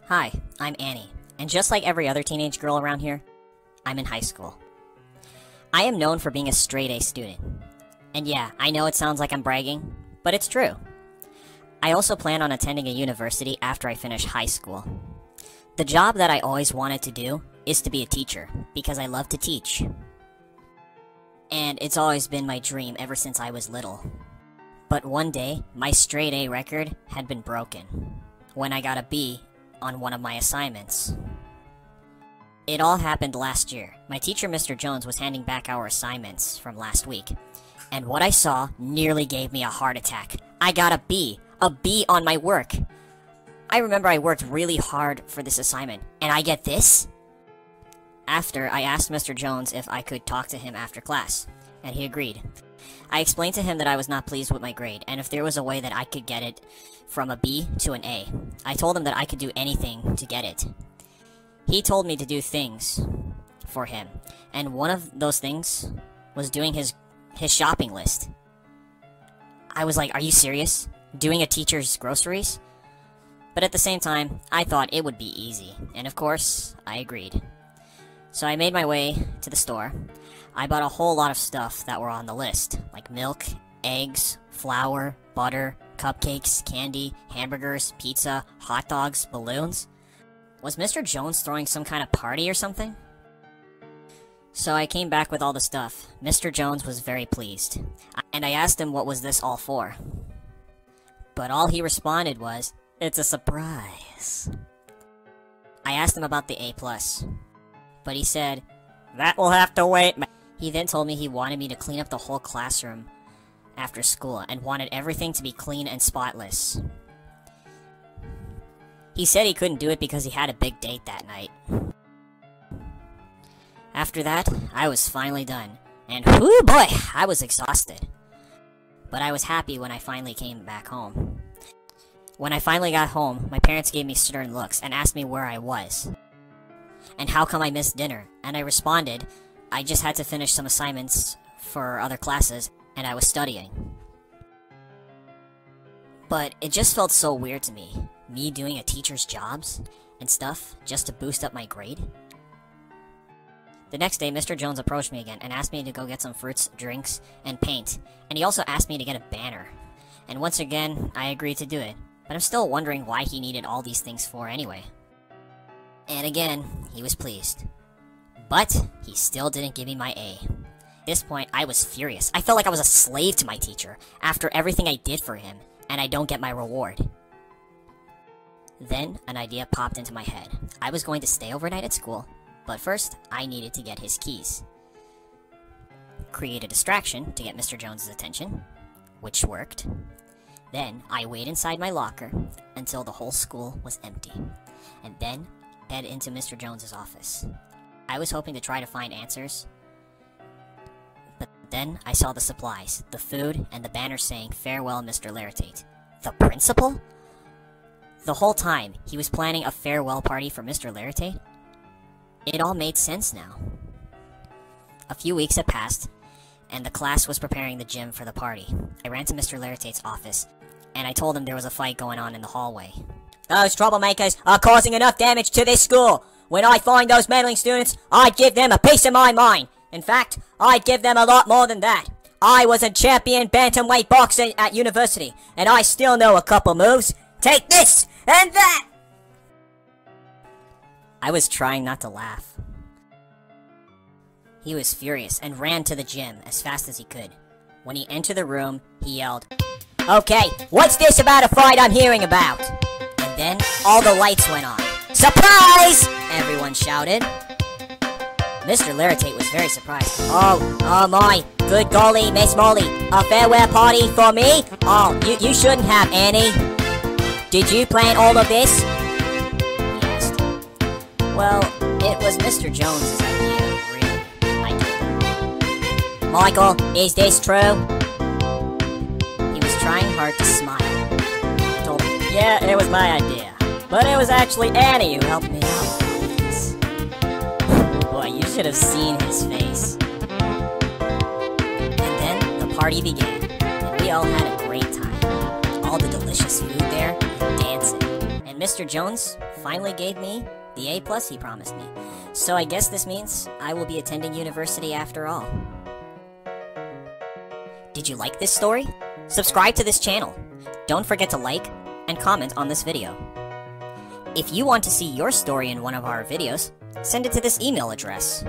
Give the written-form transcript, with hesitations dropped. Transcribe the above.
Hi, I'm Annie, and just like every other teenage girl around here, I'm in high school. I am known for being a straight-A student. And yeah, I know it sounds like I'm bragging, but it's true. I also plan on attending a university after I finish high school. The job that I always wanted to do is to be a teacher, because I love to teach. And it's always been my dream ever since I was little. But one day, my straight-A record had been broken, when I got a B on one of my assignments. It all happened last year. My teacher, Mr. Jones, was handing back our assignments from last week, and what I saw nearly gave me a heart attack. I got a B on my work. I remember I worked really hard for this assignment, and I get this? After, I asked Mr. Jones if I could talk to him after class, and he agreed. I explained to him that I was not pleased with my grade, and if there was a way that I could get it from a B to an A. I told him that I could do anything to get it. He told me to do things for him, and one of those things was doing his shopping list. I was like, are you serious? Doing a teacher's groceries? But at the same time, I thought it would be easy, and of course, I agreed. So I made my way to the store. I bought a whole lot of stuff that were on the list, like milk, eggs, flour, butter, cupcakes, candy, hamburgers, pizza, hot dogs, balloons. Was Mr. Jones throwing some kind of party or something? So I came back with all the stuff. Mr. Jones was very pleased, and I asked him what was this all for. But all he responded was, "It's a surprise." I asked him about the A+, but he said, "That will have to wait." He then told me he wanted me to clean up the whole classroom after school and wanted everything to be clean and spotless. He said he couldn't do it because he had a big date that night. After that, I was finally done, and whoo boy, I was exhausted. But I was happy when I finally came back home. When I finally got home, my parents gave me stern looks and asked me where I was, and how come I missed dinner, and I responded, I just had to finish some assignments for other classes, and I was studying. But it just felt so weird to me doing a teacher's jobs and stuff just to boost up my grade. The next day, Mr. Jones approached me again and asked me to go get some fruits, drinks, and paint, and he also asked me to get a banner. And once again, I agreed to do it, but I'm still wondering why he needed all these things for anyway. And again, he was pleased. But he still didn't give me my A. At this point, I was furious. I felt like I was a slave to my teacher after everything I did for him, and I don't get my reward. Then, an idea popped into my head. I was going to stay overnight at school, but first, I needed to get his keys. Create a distraction to get Mr. Jones' attention, which worked. Then, I wait inside my locker until the whole school was empty, and then head into Mr. Jones' office. I was hoping to try to find answers, but then I saw the supplies, the food, and the banner saying, "Farewell, Mr. Laritate." The principal? The whole time, he was planning a farewell party for Mr. Laritate? It all made sense now. A few weeks had passed, and the class was preparing the gym for the party. I ran to Mr. Laritate's office, and I told him there was a fight going on in the hallway. "Those troublemakers are causing enough damage to this school. When I find those meddling students, I'd give them a piece of my mind. In fact, I'd give them a lot more than that. I was a champion bantamweight boxer at university, and I still know a couple moves. Take this and that!" I was trying not to laugh. He was furious and ran to the gym as fast as he could. When he entered the room, he yelled, "Okay, what's this about a fight I'm hearing about?" And then all the lights went on. "Surprise!" everyone shouted. Mr. Laritate was very surprised. Oh my, good golly, Miss Molly, a farewell party for me? Oh, you shouldn't have, Annie. Did you plan all of this? He asked. Well, it was Mr. Jones' idea, really. I know. "Michael, is this true?" He was trying hard to smile. I told him, "Yeah, it was my idea. But it was actually Annie who helped me out with all this." Boy, you should have seen his face. And then the party began, and we all had a great time. All the delicious food there, and dancing, and And Mr. Jones finally gave me the A+ he promised me. So I guess this means I will be attending university after all. Did you like this story? Subscribe to this channel. Don't forget to like and comment on this video. If you want to see your story in one of our videos, send it to this email address.